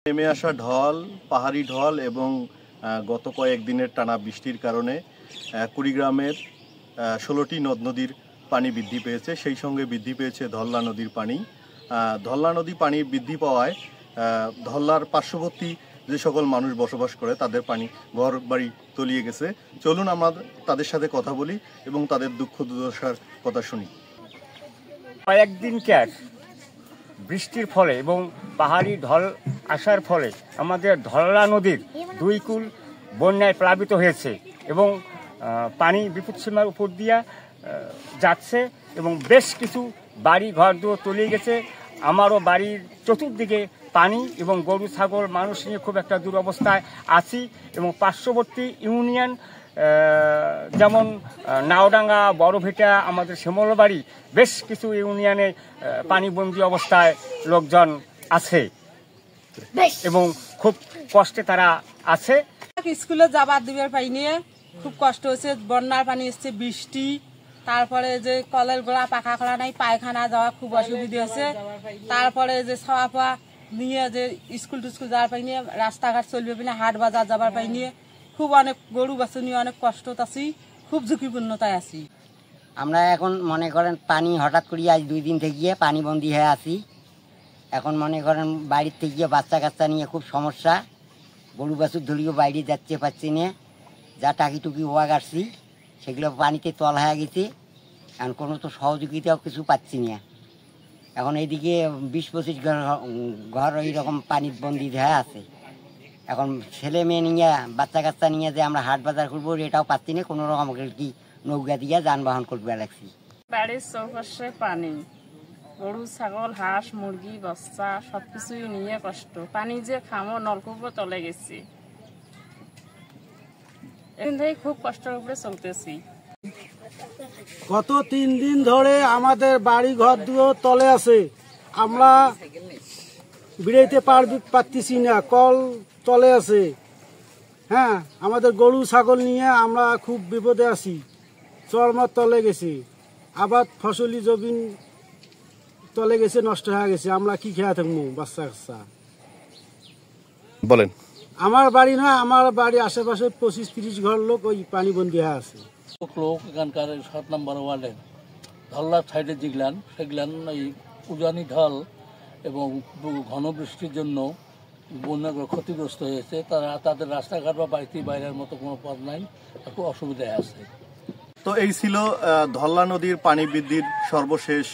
নেমে আসা ঢল, পাহাড়ি ঢল এবং গত কয়েকদিনের টানা বৃষ্টির কারণে কুড়িগ্রামের 16টি নদ নদীর পানি বৃদ্ধি পেয়েছে। সেই সঙ্গে বৃদ্ধি পেয়েছে ধল্লা নদীর পানি। ধল্লা নদী পানি বৃদ্ধি পাওয়ায় ধল্লার পার্শ্ববর্তী যে সকল মানুষ বসবাস করে তাদের পানি ঘর বাড়ি তলিয়ে গেছে। চলুন আমরা তাদের সাথে কথা বলি এবং তাদের দুঃখ দুর্দশার কথা শুনি। কয়েকদিনকার বৃষ্টির ফলে এবং পাহাড়ি ঢল আসার ফলে আমাদের ধল্লা নদীর দুই কূল বন্যায় প্লাবিত হয়েছে এবং পানি বিপদসীমার উপর দিয়া যাচ্ছে এবং বেশ কিছু বাড়ি ঘর দুয়ার তলিয়ে গেছে। আমারও বাড়ির চতুর্দিকে পানি এবং গরু ছাগল মানুষ নিয়ে খুব একটা দুরবস্থায় আছি এবং পার্শ্ববর্তী ইউনিয়ন যেমন নাওডাঙ্গা, বড়ভিটা, আমাদের শ্যামলবাড়ি বেশ কিছু ইউনিয়নে পানিবন্দী অবস্থায় লোকজন আছে এবং খুব কষ্টে তারা আছে। স্কুলে যাবার দিবার পাই নিয়ে খুব কষ্ট হয়েছে। বন্যার পানি এসছে, বৃষ্টি, তারপরে যে কলের গোড়া পাকা করা নাই, পায়খানা যাওয়া খুব অসুবিধা হয়েছে। তারপরে যে ছাওয়া পাওয়া নিয়ে যে স্কুল টুস্কুল যাওয়ার পাই নিয়ে, রাস্তাঘাট চলবে না, হাট বাজার যাবার পাই নিয়ে খুব অনেক গরু বাছুর নিয়ে অনেক কষ্ট আছি, খুব ঝুঁকিপূর্ণতায় আছি। আমরা এখন মনে করেন পানি হঠাৎ করে আজ 2 দিন থেকে পানি বন্দী হয়ে আছি। এখন মনে করেন বাড়ির থেকে বাচ্চা কাচ্চা নিয়ে খুব সমস্যা। গরু বাছুর ধরিও বাইরে যাচ্ছে পাচ্ছি না, যা টাকি টুকি হওয়া গাছছি সেগুলো পানিতে তল হয়ে গেছে। এখন কোনো তো সহযোগিতাও কিছু পাচ্ছি না। এখন এইদিকে 20-25 ঘর এইরকম পানির বন্দী হয়ে আছে। এখন ছেলে মেয়ে নিয়ে বাচ্চা কাচ্চা নিয়ে যে আমরা হাট বাজার করবো এটাও পাচ্ছি না। কোনো রকম কি নৌকা দিয়ে যানবাহন করবে লাগছি। বাড়ির চৌপাশে পানি, গরু ছাগল হাঁস মুরগি বাচ্চা সবকিছুই নিয়ে কষ্ট। পানি যে খামো নলকূপও তলে গেছি, এদিন থেকে খুব কষ্টের উপরে চলতেছি। গত 3 দিন ধরে আমাদের বাড়ি ঘর দুয়ার তলে আছে। আমরা বেরোতে পারতেছি না, কল তলে আছে। হ্যাঁ, আমাদের গরু ছাগল নিয়ে আমরা খুব বিপদে আছি। চরমার তলে গেছে, আবার ফসলি জমিন তলে গেছে, নষ্ট হয়ে গেছে। আমরা কি খেয়ে থাকবো বাচ্চা কাচ্চা? বলেন। আমার বাড়ি না, আমার বাড়ি আশেপাশে 25-30 ঘর লোক ওই পানি বন্দী হয়ে আছে। লোক এখানকার 7 নম্বর ওয়ার্ডের ধল্লার সাইডে যেগুলান সেগুলান এই উজানি ঢল এবং ঘন বৃষ্টির জন্য বন্যা ক্ষতিগ্রস্ত হয়েছে। তারা তাদের রাস্তাঘাট বা বাড়িতে বাইরের মতো কোনো পথ নাই, খুব অসুবিধায় আছে। তো এই ছিল ধল্লা নদীর পানি বৃদ্ধির সর্বশেষ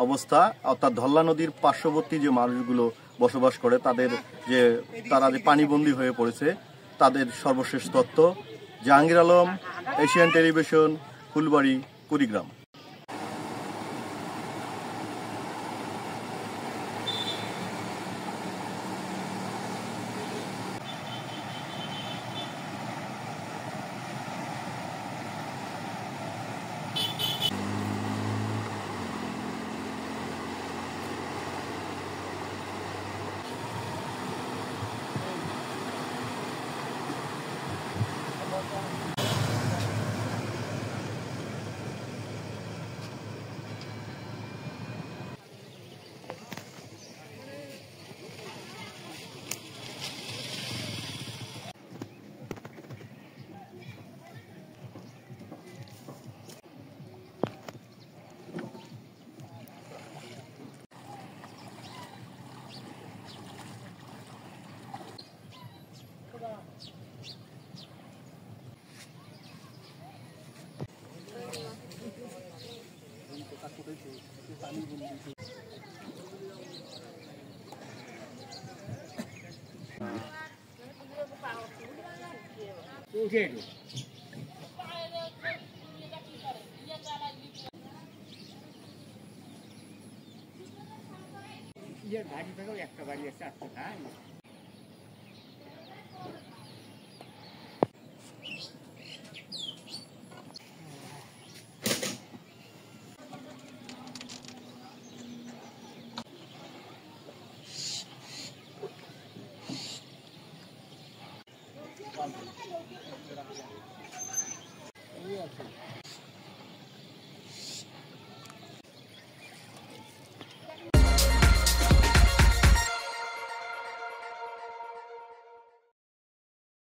অবস্থা, অর্থাৎ ধল্লা নদীর পার্শ্ববর্তী যে মানুষগুলো বসবাস করে তারা যে পানিবন্দী হয়ে পড়েছে তাদের সর্বশেষ তথ্য। Jahangir Alam, Asian television, Phulbari, Kurigram. একটা বাড়ি আছে আছে।